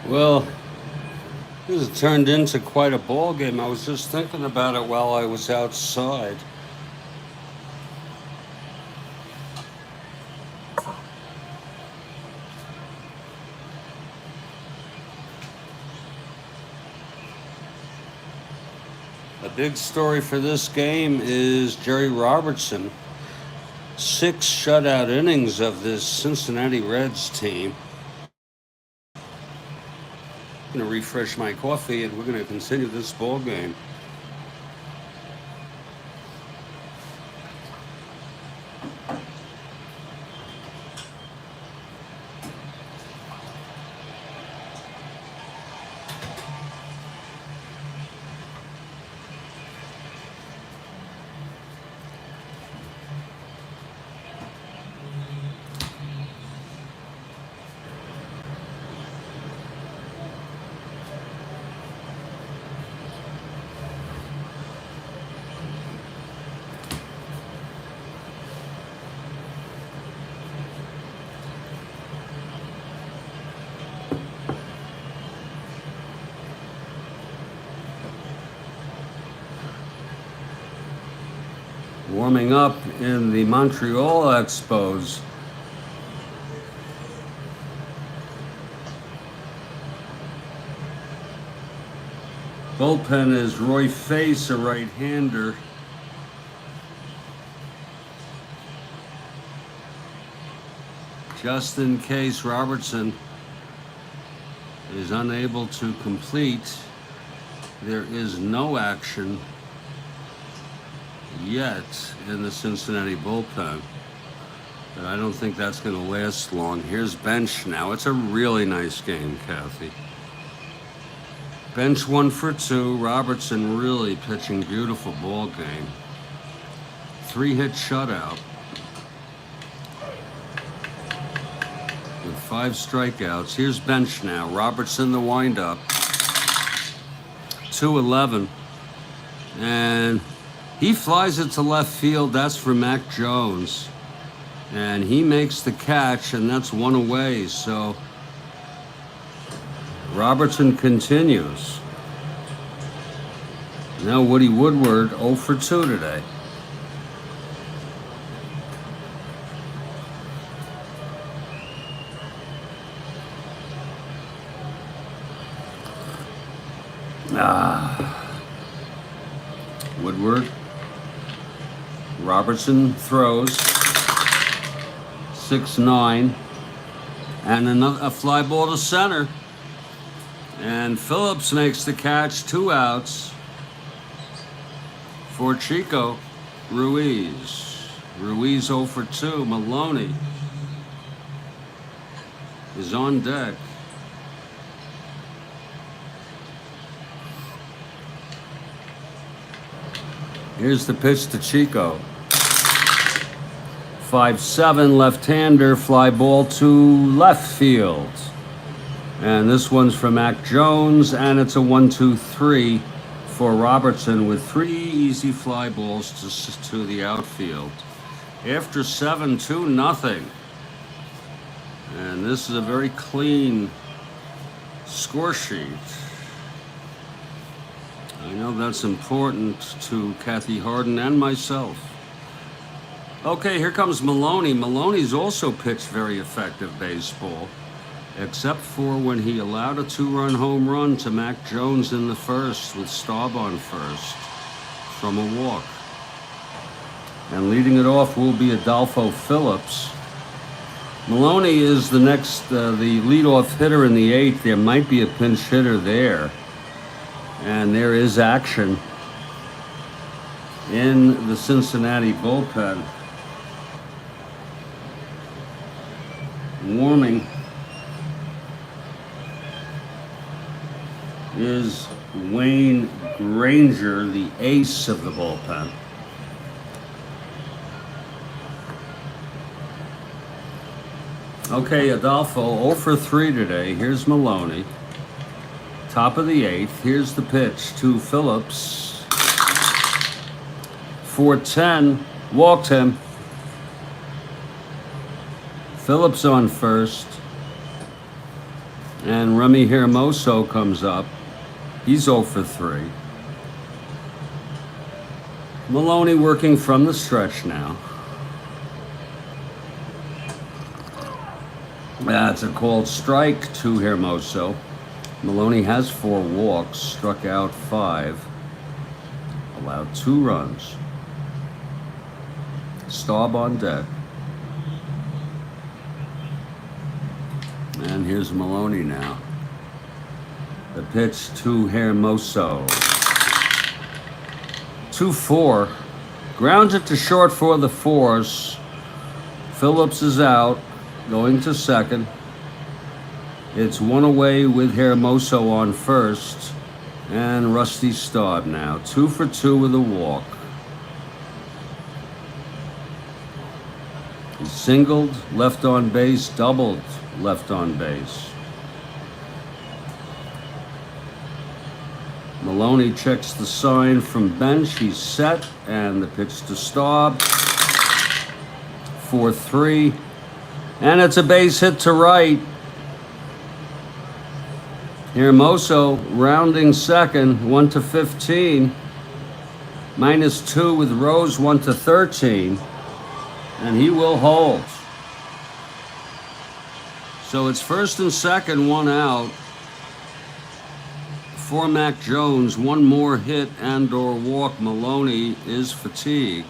Well, this has turned into quite a ball game. I was just thinking about it while I was outside. A big story for this game is Jerry Robertson. 6 shutout innings of this Cincinnati Reds team. I'm going to refresh my coffee and we're going to continue this ball game. Warming up in the Montreal Expos. Bullpen is Roy Face, a right-hander. Just in case Robertson is unable to complete, there is no action yet in the Cincinnati bullpen, but I don't think that's going to last long. Here's bench now. It's a really nice game, Kathy. Bench 1 for 2. Robertson really pitching beautiful ball game. 3-hit shutout with 5 strikeouts. Here's bench now. Robertson the windup. 2-11, and he flies it to left field. That's for Mac Jones. And he makes the catch, and that's 1 away. So Robertson continues. Now Woody Woodward 0 for 2 today. Woodward. Robertson throws 6-9, and a fly ball to center. And Phillips makes the catch. 2 outs for Chico. Ruiz 0 for 2. Maloney is on deck. Here's the pitch to Chico. 5-7, left-hander, fly ball to left field. And this one's for Mac Jones, and it's a 1-2-3 for Robertson with 3 easy fly balls to the outfield. After 7-2-0. And this is a very clean score sheet. I know that's important to Kathy Harden and myself. Okay, here comes Maloney. Maloney's also pitched very effective baseball, except for when he allowed a 2-run home run to Mac Jones in the first with Staub on first from a walk. And leading it off will be Adolfo Phillips. Maloney is the leadoff hitter in the 8th. There might be a pinch hitter there. And there is action in the Cincinnati bullpen. Warming is Wayne Granger, the ace of the bullpen. Okay, Adolfo 0 for 3 today. Here's Maloney. Top of the 8th. Here's the pitch to Phillips. 4-10. Walked him. Phillips on first. And Remy Hermoso comes up. He's 0 for 3. Maloney working from the stretch now. That's a called strike to Hermoso. Maloney has 4 walks, struck out 5, allowed 2 runs. Staub on deck. And here's Maloney now. The pitch to Hermoso. 2-4. Grounds it to short for the force. Phillips is out, going to second. It's 1 away with Hermoso on first. And Rusty Staub now. 2 for 2 with a walk. He singled, left on base, doubled, left on base. Maloney checks the sign from bench. He's set, and the pitch to Staub. 4-3, and it's a base hit to right. Hermoso rounding second, 1 to 15. -2 with Rose, 1 to 13, and he will hold. So it's first and second, 1 out. For Mac Jones, 1 more hit and or walk. Maloney is fatigued.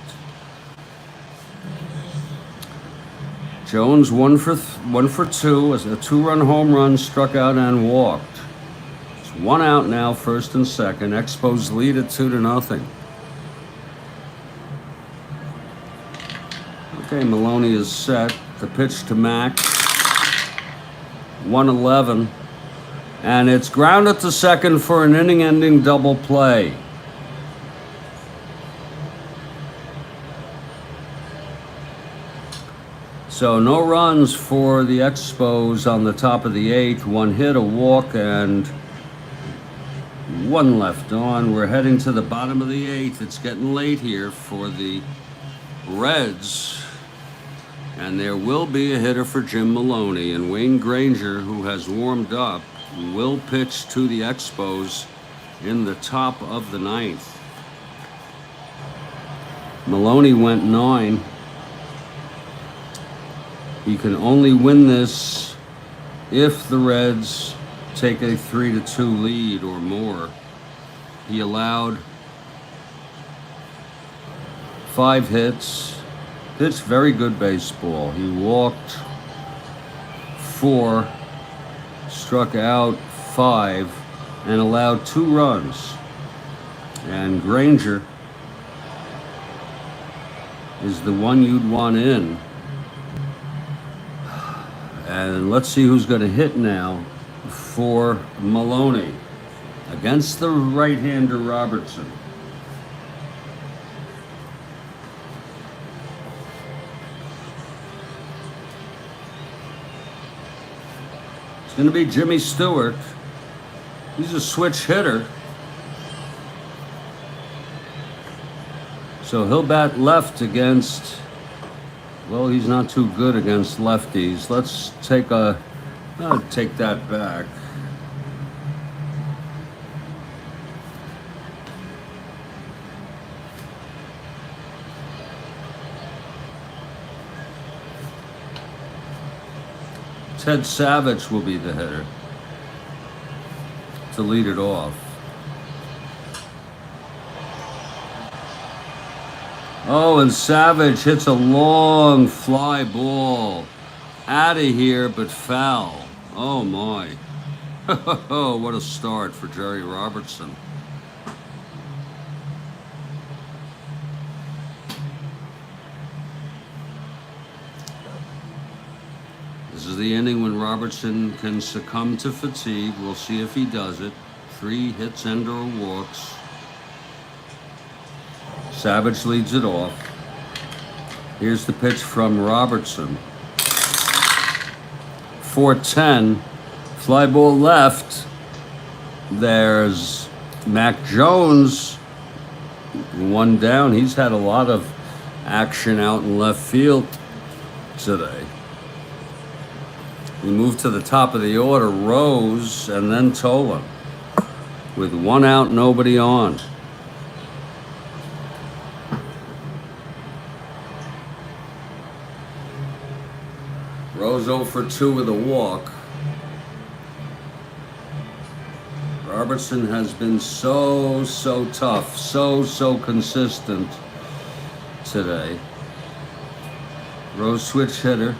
Jones 1 for 2, as a 2-run home run, struck out and walked. It's 1 out now, first and second. Expos lead at 2-0. Okay, Maloney is set. The pitch to Mac. 1-11. And it's grounded to second for an inning-ending double play. So no runs for the Expos on the top of the 8th. 1 hit, a walk, and 1 left on. We're heading to the bottom of the 8th. It's getting late here for the Reds. And there will be a hitter for Jim Maloney. And Wayne Granger, who has warmed up, will pitch to the Expos in the top of the 9th. Maloney went 9. He can only win this if the Reds take a 3-2 lead or more. He allowed 5 hits. Pitched very good baseball. He walked 4, struck out 5, and allowed 2 runs. And Granger is the one you'd want in. And let's see who's going to hit now for Maloney against the right-hander Robertson. It's going to be Jimmy Stewart. He's a switch hitter. So he'll bat left against, well, he's not too good against lefties. Let's take that back. Ted Savage will be the hitter to lead it off. Oh, and Savage hits a long fly ball out of here, but foul. Oh my. Oh, what a start for Jerry Robertson. This is the inning when Robertson can succumb to fatigue. We'll see if he does it. 3 hits and or walks. Savage leads it off. Here's the pitch from Robertson. 4-10. Fly ball left. There's Mac Jones. 1 down. He's had a lot of action out in left field today. We move to the top of the order, Rose and then Tolan. With 1 out, nobody on. Rose 0 for 2 with a walk. Robertson has been so tough, so consistent today. Rose switch hitter.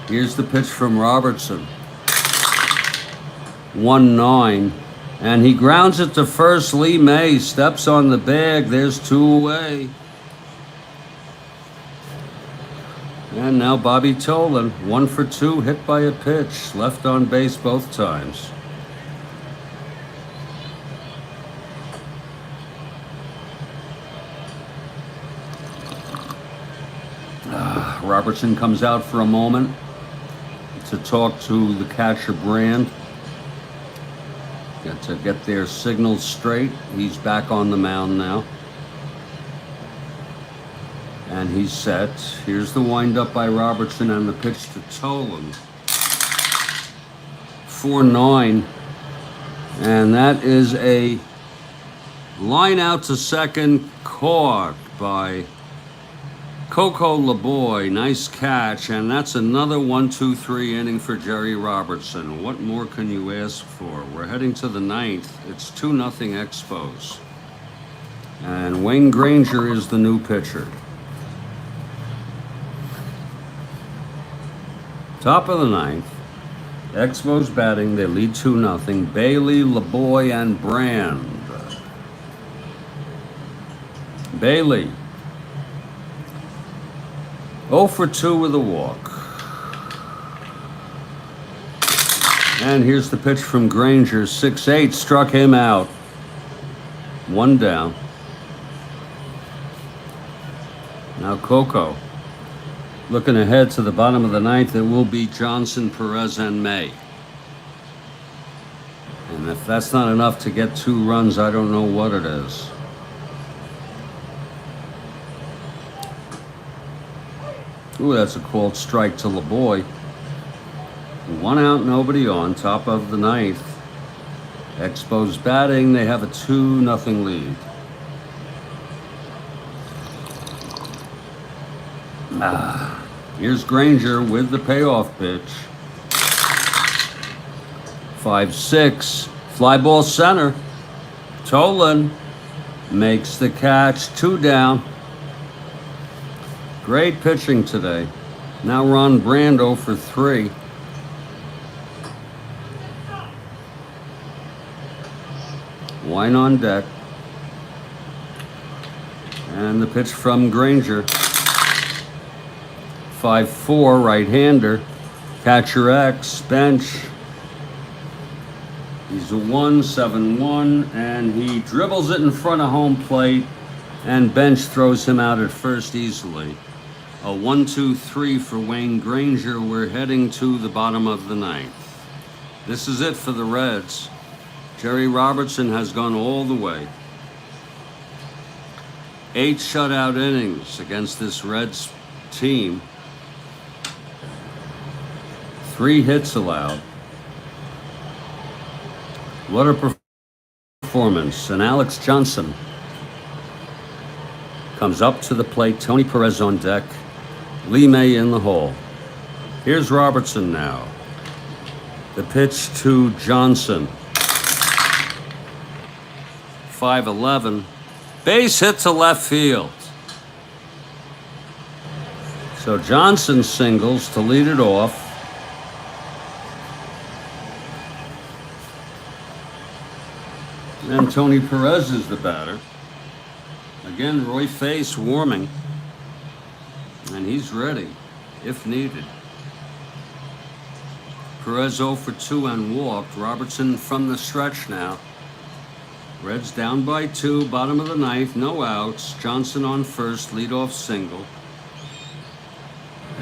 Here's the pitch from Robertson. 1-9. And he grounds it to first. Lee May steps on the bag. There's 2 away. And now Bobby Tolan, 1 for 2, hit by a pitch. Left on base both times. Robertson comes out for a moment to talk to the catcher Brand. Got to get their signals straight. He's back on the mound now. And he's set. Here's the windup by Robertson and the pitch to Tolan. 4-9. And that is a line out to second, caught by Coco LeBoy. Nice catch. And that's another 1-2-3 inning for Jerry Robertson. What more can you ask for? We're heading to the 9th. It's 2-0 Expos. And Wayne Granger is the new pitcher. Top of the 9th. Expos batting. They lead 2-0. Bailey, LeBoy, and Brand. Bailey. 0 for 2 with a walk. And here's the pitch from Granger. 6-8, struck him out. 1 down. Now Coco. Looking ahead to the bottom of the 9th, it will be Johnson, Perez, and May. And if that's not enough to get 2 runs, I don't know what it is. Ooh, that's a called strike to LeBoy. 1 out, nobody on, top of the 9th. Expos batting, they have a 2-0 lead. Here's Granger with the payoff pitch. 5-6, fly ball center. Tolan makes the catch, 2 down. Great pitching today. Now Ron Brand 0 for 3. Wine on deck. And the pitch from Granger. 5-4, right-hander. Catcher X, bench. He's a 1-7-1, and he dribbles it in front of home plate, and bench throws him out at first easily. A 1-2-3 for Wayne Granger. We're heading to the bottom of the 9th. This is it for the Reds. Jerry Robertson has gone all the way. 8 shutout innings against this Reds team. 3 hits allowed. What a performance. And Alex Johnson comes up to the plate. Tony Perez on deck. Lee May in the hole. Here's Robertson now. The pitch to Johnson. 5-11. Base hit to left field. So Johnson singles to lead it off. And Tony Perez is the batter. Again, Roy Face warming. And he's ready, if needed. Perez 0 for 2 and walked. Robertson from the stretch now. Reds down by 2, bottom of the 9th, no outs. Johnson on first, leadoff single.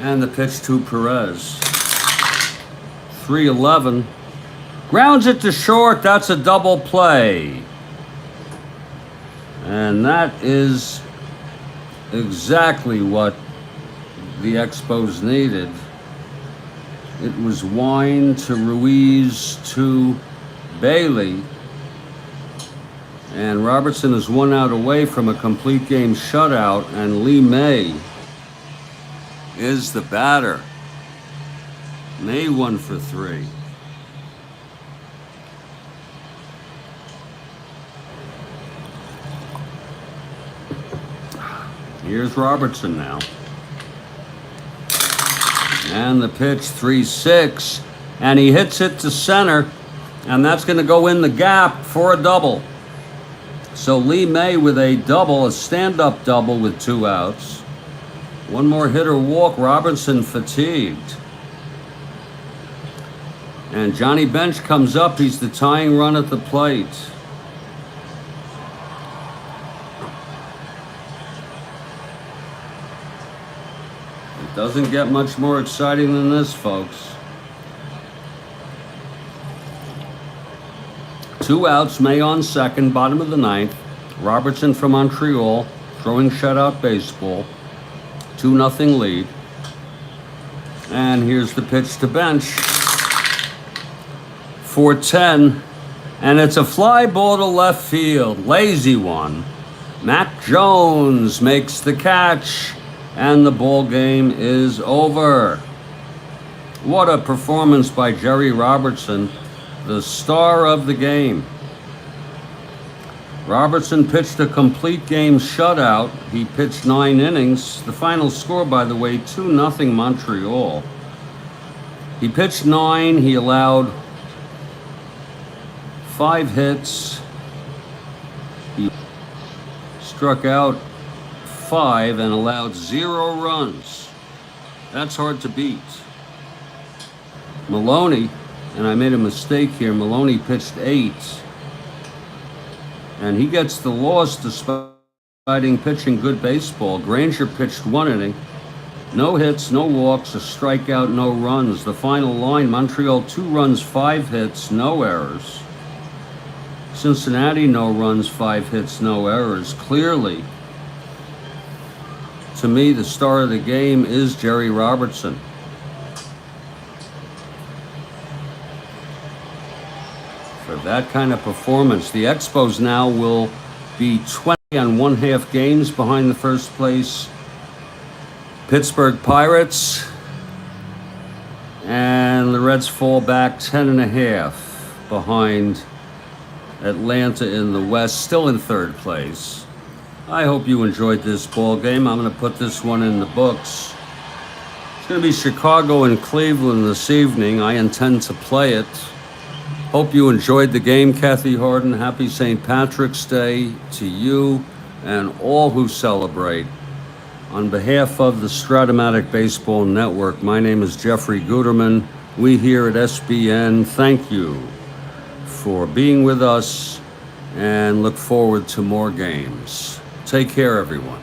And the pitch to Perez. 3-11. Grounds it to short. That's a double play. And that is exactly what the Expos needed. It was Wine to Ruiz to Bailey. And Robertson is 1 out away from a complete game shutout, and Lee May is the batter. May 1 for 3. Here's Robertson now. And the pitch, 3-6, and he hits it to center, and that's going to go in the gap for a double. So Lee May with a double, a stand-up double with 2 outs. One more hit or walk, Robertson fatigued. And Johnny Bench comes up, he's the tying run at the plate. It doesn't get much more exciting than this, folks. 2 outs, May on second, bottom of the 9th. Robertson from Montreal, throwing shutout baseball. 2-0 lead. And here's the pitch to Bench. 4-10. And it's a fly ball to left field. Lazy one. Mac Jones makes the catch. And the ball game is over. What a performance by Jerry Robertson, the star of the game. Robertson pitched a complete game shutout. He pitched 9 innings. The final score, by the way, 2-0 Montreal. He pitched 9. He allowed 5 hits. He struck out 5 and allowed 0 runs. That's hard to beat. Maloney, and I made a mistake here, Maloney pitched 8. And he gets the loss despite pitching good baseball. Granger pitched 1 inning. No hits, no walks, a strikeout, no runs. The final line, Montreal 2 runs, 5 hits, no errors. Cincinnati, no runs, 5 hits, no errors. Clearly, to me, the star of the game is Jerry Robertson. For that kind of performance, the Expos now will be 20 1/2 games behind the first place Pittsburgh Pirates, and the Reds fall back 10.5 behind Atlanta in the West, still in 3rd place. I hope you enjoyed this ball game. I'm going to put this one in the books. It's going to be Chicago and Cleveland this evening. I intend to play it. Hope you enjoyed the game, Kathy Harden. Happy St. Patrick's Day to you and all who celebrate. On behalf of the Strat-O-Matic Baseball Network, my name is Jeffrey Guterman. We here at SBN thank you for being with us and look forward to more games. Take care, everyone.